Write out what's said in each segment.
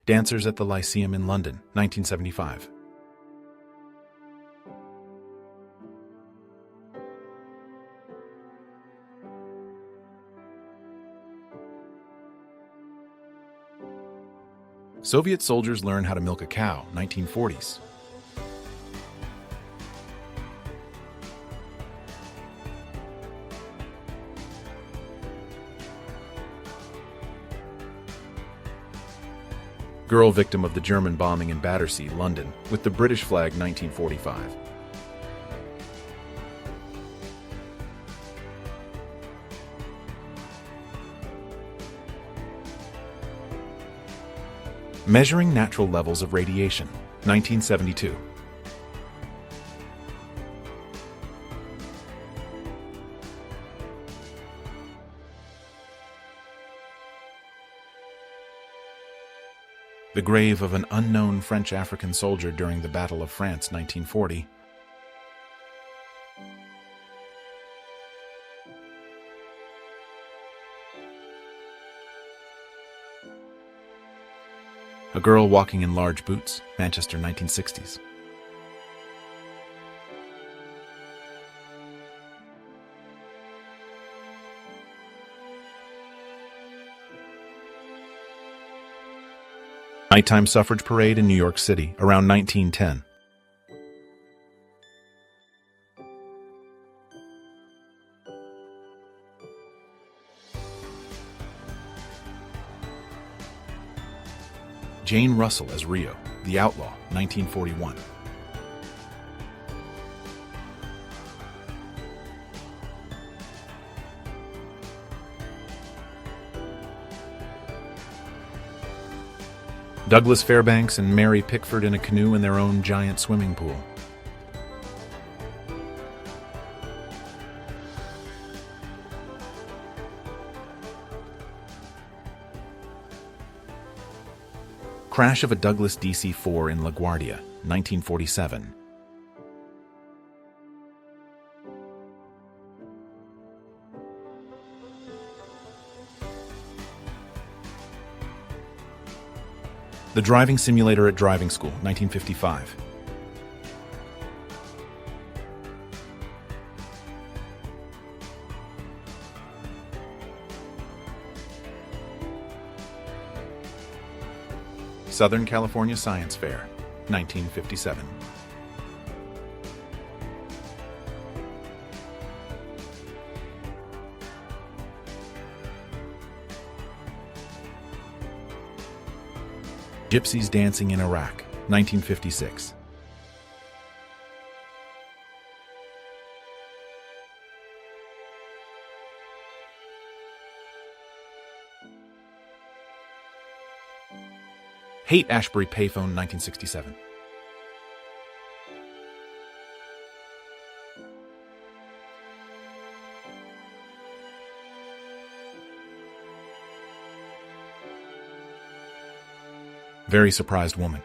Dancers at the Lyceum in London, 1975. Soviet soldiers learn how to milk a cow, 1940s. Girl victim of the German bombing in Battersea, London, with the British flag, 1945. Measuring natural levels of radiation, 1972. The grave of an unknown French African soldier during the Battle of France, 1940. A girl walking in large boots, Manchester, 1960s. Nighttime suffrage parade in New York City, around 1910. Jane Russell as Rio, the Outlaw, 1941. Douglas Fairbanks and Mary Pickford in a canoe in their own giant swimming pool. Crash of a Douglas DC-4 in LaGuardia, 1947. The driving simulator at driving school, 1955. Southern California Science Fair, 1957. Gypsies dancing in Iraq, 1956. Haight-Ashbury payphone, 1967. Very surprised woman.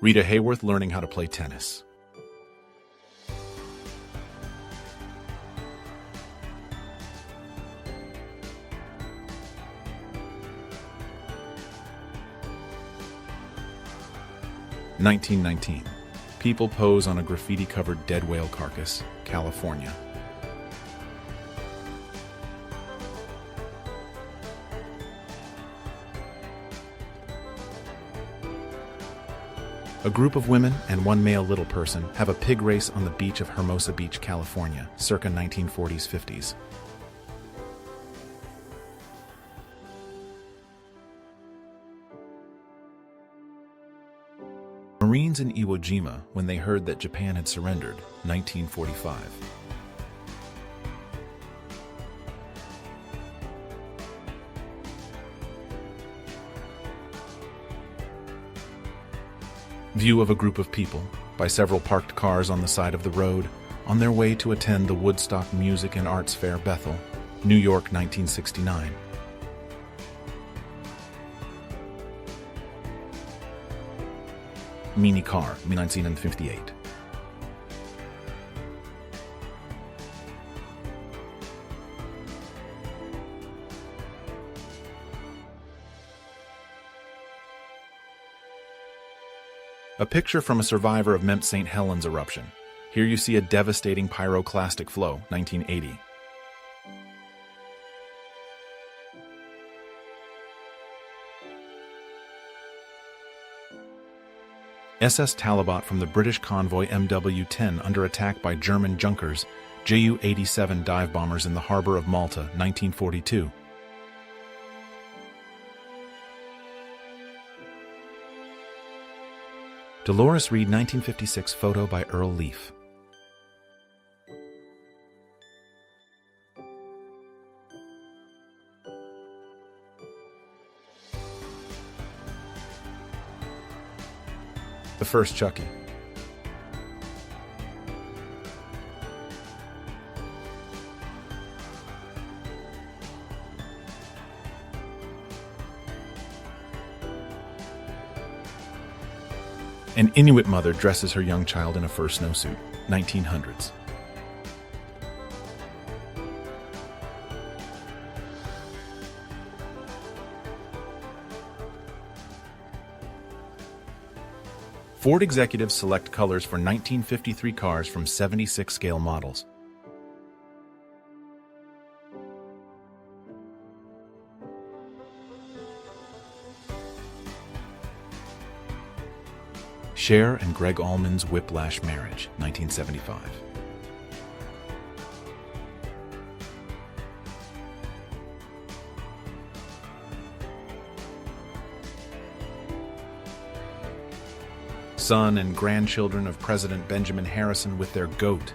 Rita Hayworth learning how to play tennis. (1919). People pose on a graffiti-covered dead whale carcass, California. A group of women and one male little person have a pig race on the beach of Hermosa Beach, California, circa 1940s-50s. Marines in Iwo Jima when they heard that Japan had surrendered, 1945. View of a group of people, by several parked cars on the side of the road, on their way to attend the Woodstock Music and Arts Fair, Bethel, New York, 1969. Minicar, 1958. A picture from a survivor of Mount St. Helens eruption. Here you see a devastating pyroclastic flow, 1980. SS Talabot from the British convoy MW-10 under attack by German Junkers, Ju-87 dive bombers in the harbor of Malta, 1942. Dolores Reed, 1956 photo by Earl Leaf. The first Chucky. An Inuit mother dresses her young child in a fur snowsuit, 1900s. Ford executives select colors for 1953 cars from 76 scale models. Cher and Greg Allman's Whiplash Marriage, 1975. Son and grandchildren of President Benjamin Harrison with their goat.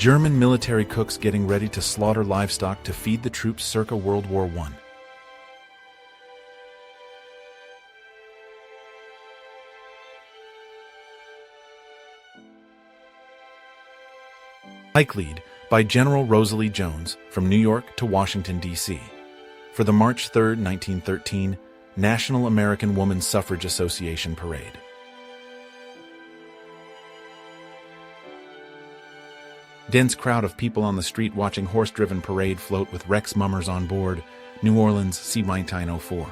German military cooks getting ready to slaughter livestock to feed the troops circa World War I. Hike Lead by General Rosalie Jones from New York to Washington, D.C. for the March 3, 1913 National American Woman Suffrage Association Parade. Dense crowd of people on the street watching horse-driven parade float with Rex mummers on board, New Orleans, C-1904.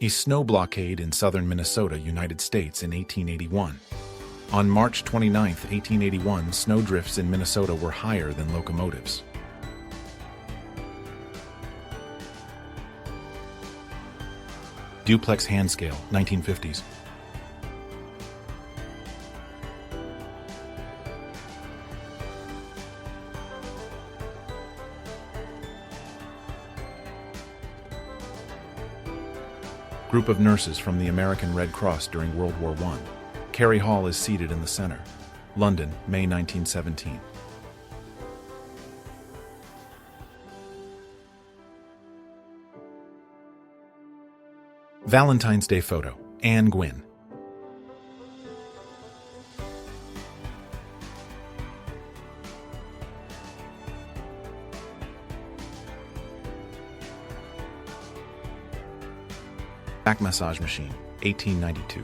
A snow blockade in southern Minnesota, United States in 1881. On March 29, 1881, snowdrifts in Minnesota were higher than locomotives. Duplex hand scale, 1950s. Group of nurses from the American Red Cross during World War I. Carrie Hall is seated in the center. London, May 1917. Valentine's Day photo, Anne Gwynn. Back massage machine, 1892.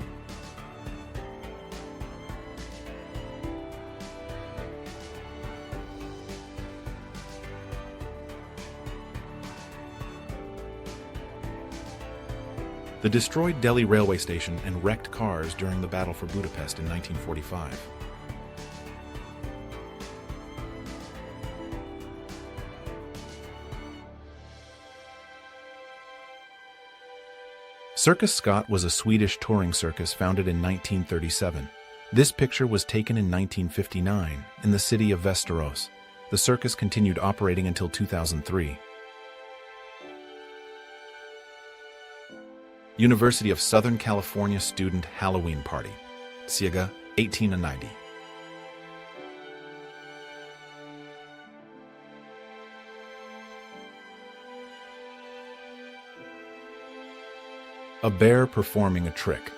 The destroyed Delhi railway station and wrecked cars during the Battle for Budapest in 1945. Circus Scott was a Swedish touring circus founded in 1937. This picture was taken in 1959 in the city of Västerås. The circus continued operating until 2003. University of Southern California student Halloween party, circa 1890. A bear performing a trick.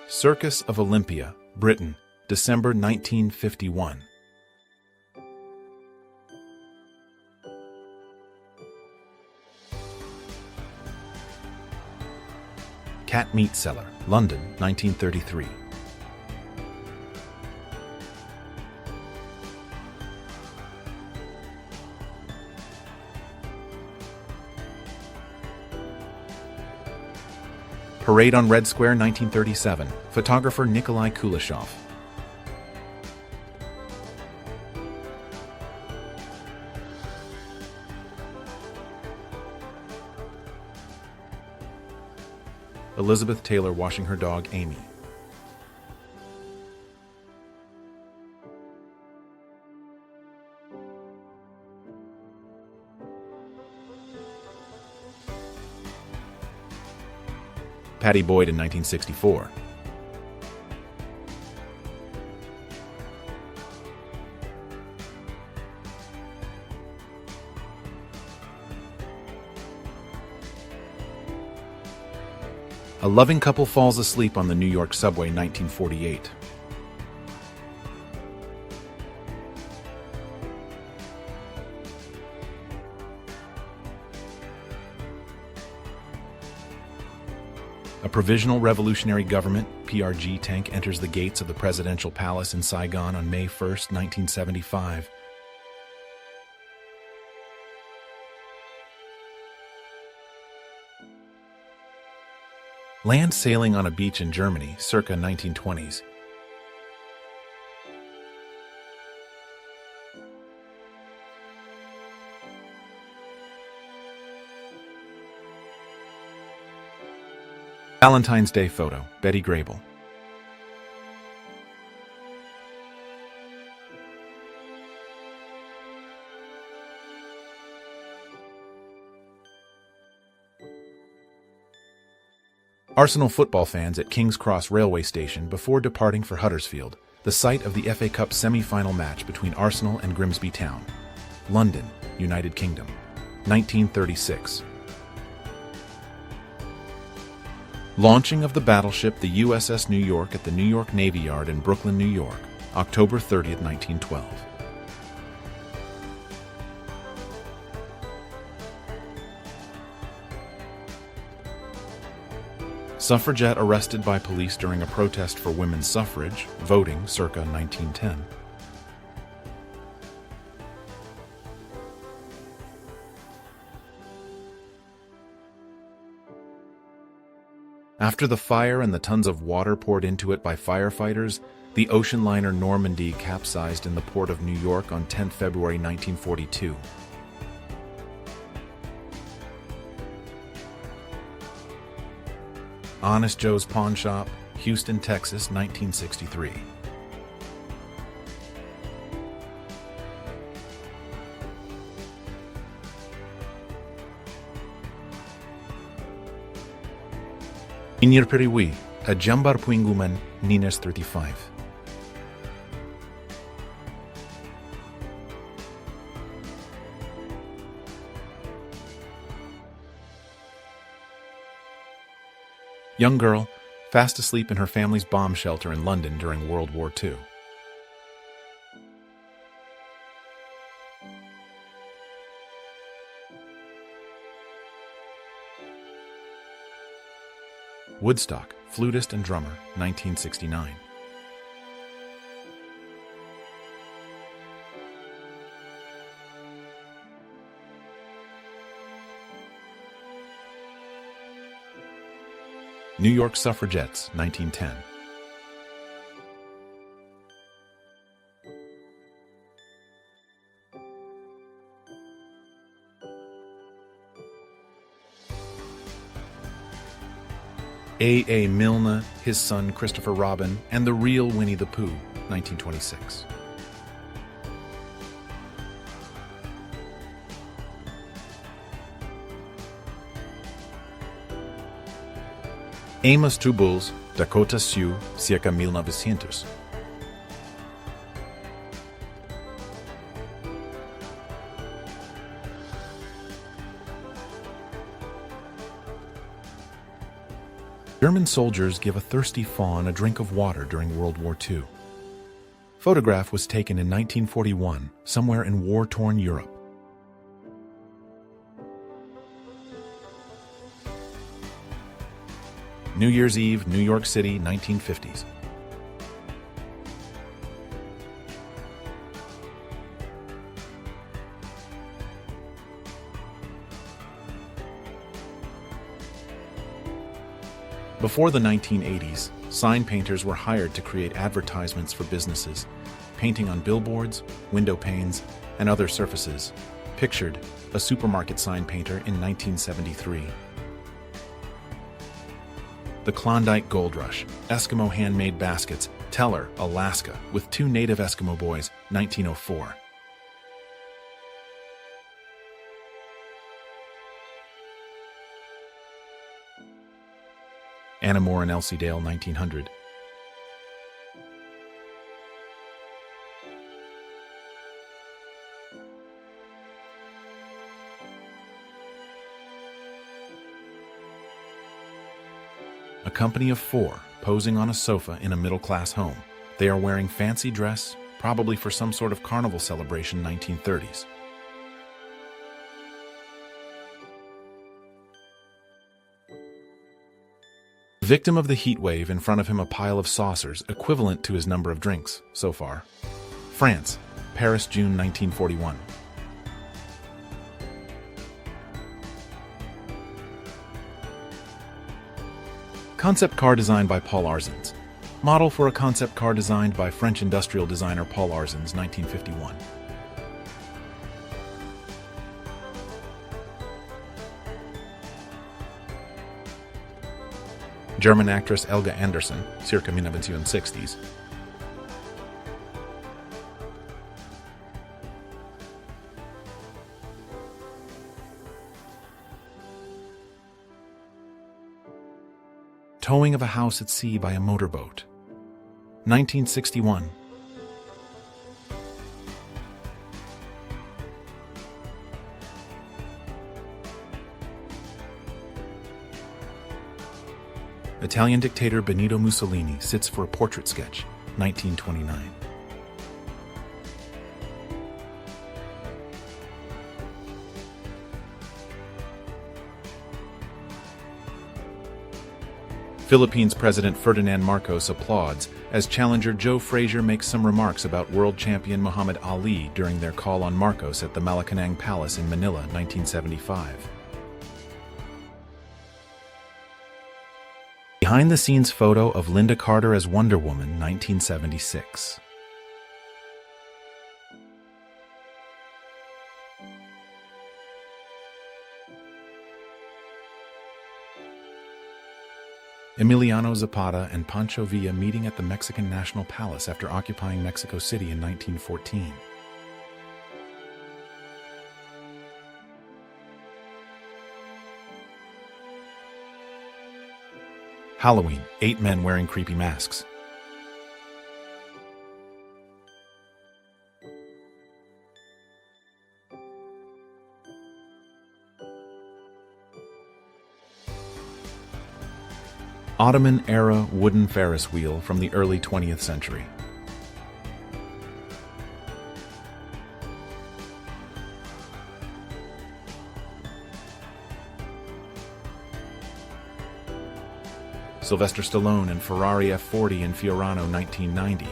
Circus of Olympia, Britain, December 1951. Cat meat seller, London, 1933. Parade on Red Square, 1937. Photographer Nikolai Kuleshov. Elizabeth Taylor washing her dog, Amy. Patty Boyd in 1964. A loving couple falls asleep on the New York subway, 1948. A provisional revolutionary government, PRG, tank enters the gates of the presidential palace in Saigon on May 1, 1975. Land sailing on a beach in Germany, circa 1920s. Valentine's Day photo, Betty Grable. Arsenal football fans at King's Cross railway station before departing for Huddersfield, the site of the FA Cup semi-final match between Arsenal and Grimsby Town. London, United Kingdom, 1936. Launching of the battleship the USS New York at the New York Navy Yard in Brooklyn, New York, October 30, 1912. Suffragette arrested by police during a protest for women's suffrage, voting, circa 1910. After the fire and the tons of water poured into it by firefighters, the ocean liner Normandy capsized in the port of New York on 10 February 1942. Honest Joe's Pawn Shop, Houston, Texas, 1963. Inirperiwi, a Jambar Puinguman, Nines 35. Young girl, fast asleep in her family's bomb shelter in London during World War II. Woodstock, flutist and drummer, 1969. New York Suffragettes, 1910. A. Milne, his son Christopher Robin, and the real Winnie the Pooh, 1926. Amos Trubulls, Dakota Sioux, circa 1900. German soldiers give a thirsty fawn a drink of water during World War II. Photograph was taken in 1941, somewhere in war-torn Europe. New Year's Eve, New York City, 1950s. Before the 1980s, sign painters were hired to create advertisements for businesses, painting on billboards, window panes, and other surfaces. Pictured, a supermarket sign painter in 1973. The Klondike Gold Rush, Eskimo handmade baskets, Teller, Alaska, with 2 native Eskimo boys, 1904. Anna Moore and Elsie Dale, 1900. A company of 4, posing on a sofa in a middle-class home. They are wearing fancy dress, probably for some sort of carnival celebration, 1930s. Victim of the heat wave, in front of him a pile of saucers, equivalent to his number of drinks, so far. France, Paris, June 1941. Concept car designed by Paul Arzens. Model for a concept car designed by French industrial designer Paul Arzens, 1951. German actress Elga Andersson, circa 1960s. Towing of a house at sea by a motorboat. 1961. Italian dictator Benito Mussolini sits for a portrait sketch, 1929. Philippines President Ferdinand Marcos applauds as challenger Joe Frazier makes some remarks about world champion Muhammad Ali during their call on Marcos at the Malacanang Palace in Manila, 1975. Behind-the-scenes photo of Linda Carter as Wonder Woman, 1976. Emiliano Zapata and Pancho Villa meeting at the Mexican National Palace after occupying Mexico City in 1914. Halloween, 8 men wearing creepy masks. Ottoman-era wooden Ferris wheel from the early 20th century. Sylvester Stallone and Ferrari F40 in Fiorano, 1990.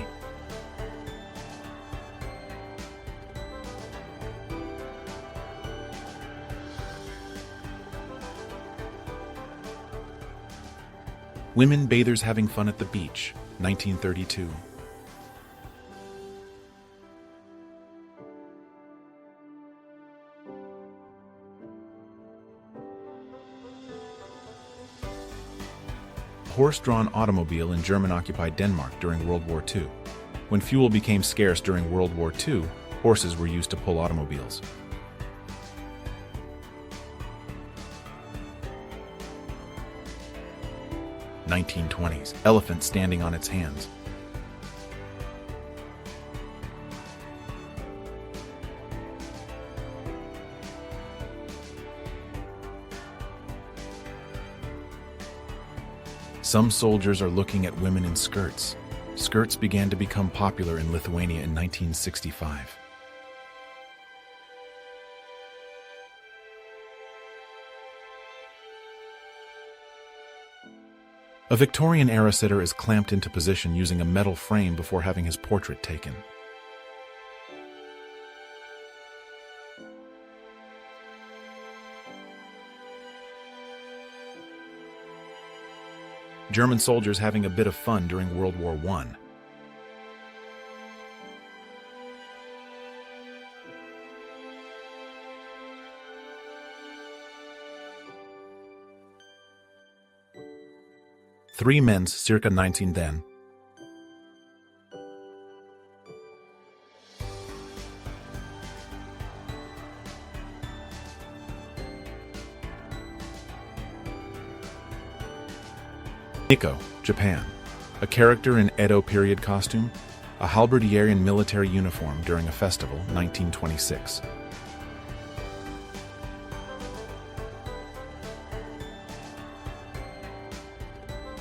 Women bathers having fun at the beach, 1932. Horse-drawn automobile in German-occupied Denmark during World War II. When fuel became scarce during World War II, horses were used to pull automobiles. (1920s) Elephant standing on its hands. Some soldiers are looking at women in skirts. Skirts began to become popular in Lithuania in 1965. A Victorian-era sitter is clamped into position using a metal frame before having his portrait taken. German soldiers having a bit of fun during World War I. Three men's circa 19 then. Nikko, Japan. A character in Edo period costume, a halberdier in military uniform during a festival, 1926.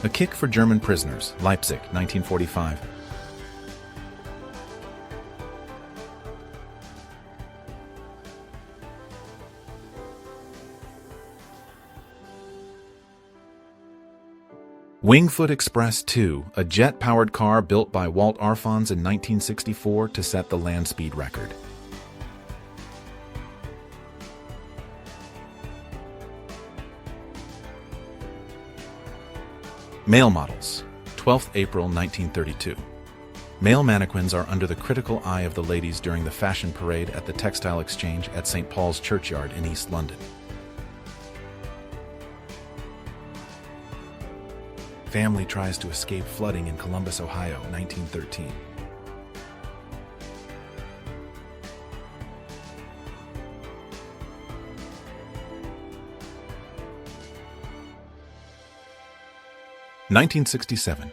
A kick for German prisoners, Leipzig, 1945. Wingfoot Express 2, a jet-powered car built by Walt Arfons in 1964 to set the land speed record. Male models, 12th April 1932. Male mannequins are under the critical eye of the ladies during the fashion parade at the Textile Exchange at St. Paul's Churchyard in East London. Family tries to escape flooding in Columbus, Ohio, 1913. (1967).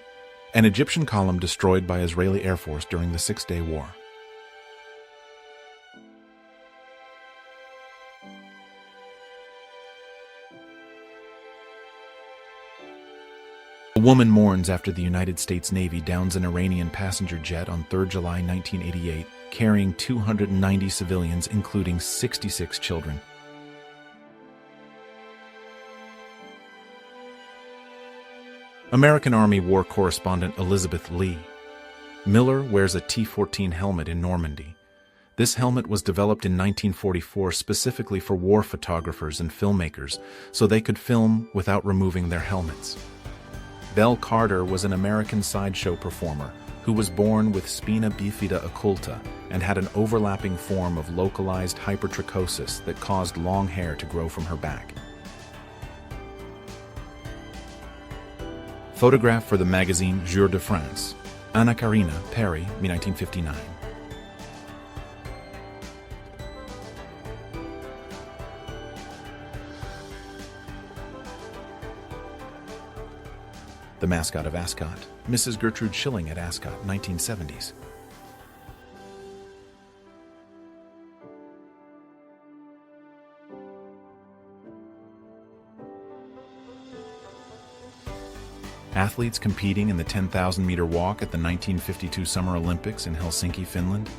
An Egyptian column destroyed by Israeli Air Force during the Six-Day War. A woman mourns after the United States Navy downs an Iranian passenger jet on 3 July 1988, carrying 290 civilians, including 66 children. American Army War Correspondent Elizabeth Lee. Miller wears a T-14 helmet in Normandy. This helmet was developed in 1944 specifically for war photographers and filmmakers, so they could film without removing their helmets. Belle Carter was an American sideshow performer who was born with spina bifida occulta and had an overlapping form of localized hypertrichosis that caused long hair to grow from her back. Photograph for the magazine Jour de France. Anna Karina, Paris, 1959. The mascot of Ascot, Mrs. Gertrude Schilling at Ascot, 1970s. Athletes competing in the 10,000-meter walk at the 1952 Summer Olympics in Helsinki, Finland.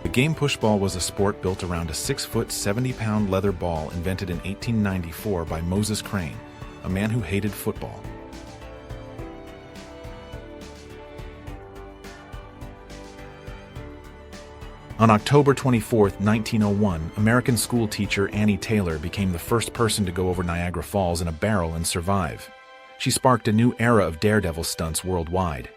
The game pushball was a sport built around a 6-foot, 70-pound leather ball invented in 1894 by Moses Crane, a man who hated football. On October 24, 1901, American school teacher Annie Taylor became the first person to go over Niagara Falls in a barrel and survive. She sparked a new era of daredevil stunts worldwide.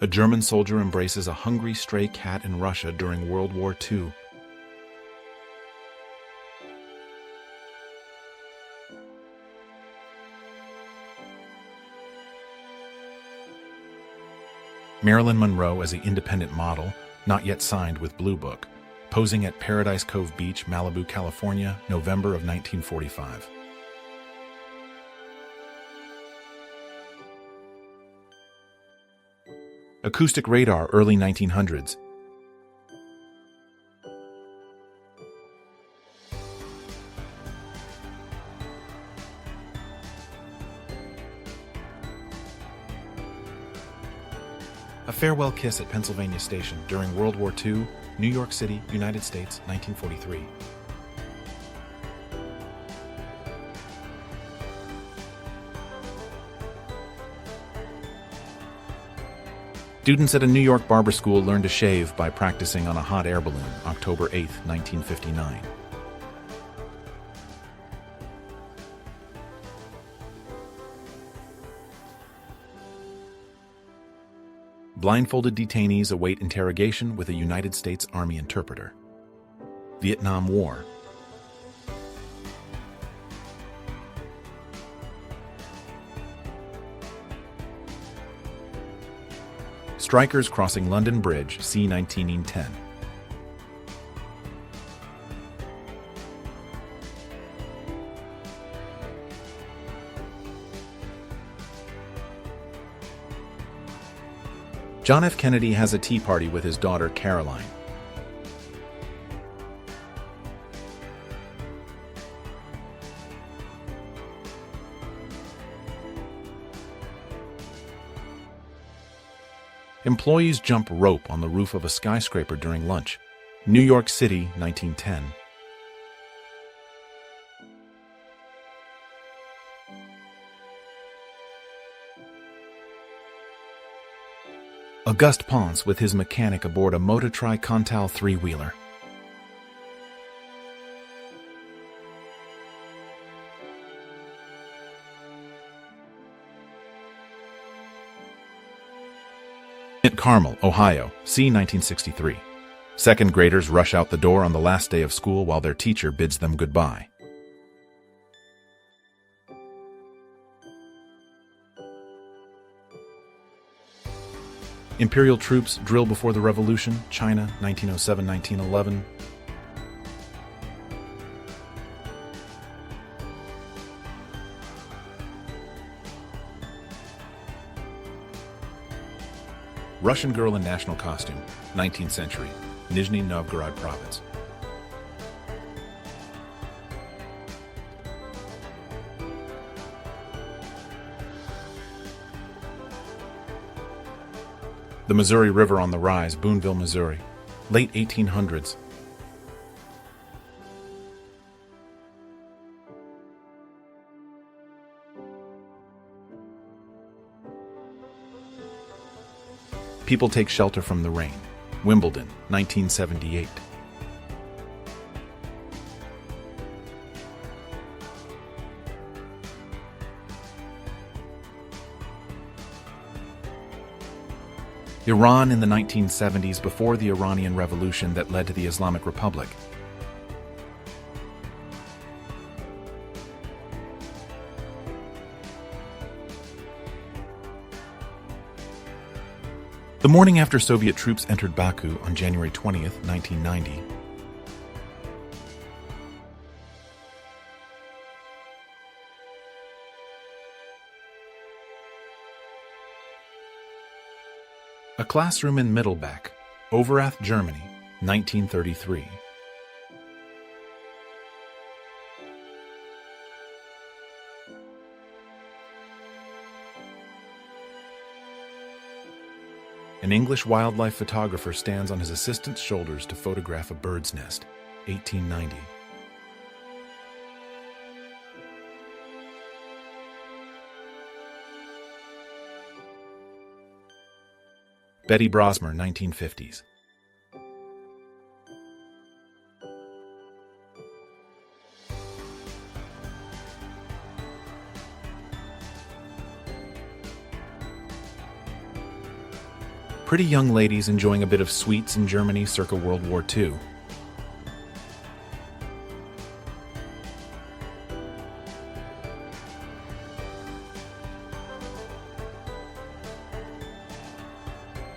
A German soldier embraces a hungry stray cat in Russia during World War II. Marilyn Monroe as an independent model, not yet signed with Blue Book, posing at Paradise Cove Beach, Malibu, California, November of 1945. Acoustic radar, early 1900s. A farewell kiss at Pennsylvania Station during World War II, New York City, United States, 1943. Students at a New York barber school learned to shave by practicing on a hot air balloon, October 8, 1959. Blindfolded detainees await interrogation with a United States Army interpreter. Vietnam War. Strikers crossing London Bridge, c. 1910. John F. Kennedy has a tea party with his daughter Caroline. Employees jump rope on the roof of a skyscraper during lunch. New York City, 1910. Auguste Ponce with his mechanic aboard a Motor-Tri-Contal three-wheeler. At Carmel, Ohio, c. 1963. Second graders rush out the door on the last day of school while their teacher bids them goodbye. Imperial troops drill before the Revolution, China, 1907-1911. Russian girl in national costume, 19th century, Nizhny Novgorod province. The Missouri River on the rise, Boonville, Missouri, late 1800s. People take shelter from the rain, Wimbledon, 1978. Iran in the 1970s, before the Iranian Revolution that led to the Islamic Republic. The morning after Soviet troops entered Baku on January 20th, 1990. A classroom in Mittelbach, Overath, Germany, 1933. An English wildlife photographer stands on his assistant's shoulders to photograph a bird's nest, 1890. Betty Brosmer, 1950s. Pretty young ladies enjoying a bit of sweets in Germany circa World War II.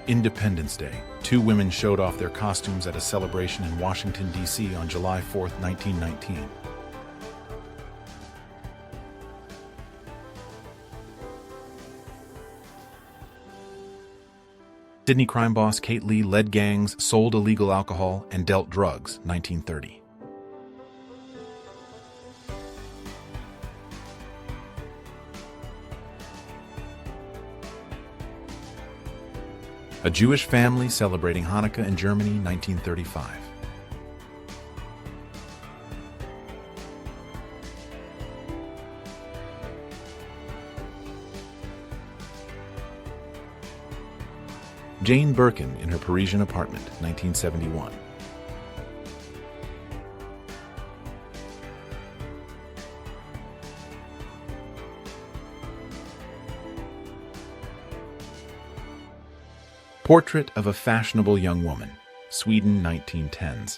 Independence Day. Two women showed off their costumes at a celebration in Washington, D.C. on July 4, 1919. Sydney crime boss Kate Lee led gangs, sold illegal alcohol, and dealt drugs, 1930. A Jewish family celebrating Hanukkah in Germany, 1935. Jane Birkin in her Parisian apartment, 1971. Portrait of a fashionable young woman, Sweden, 1910s.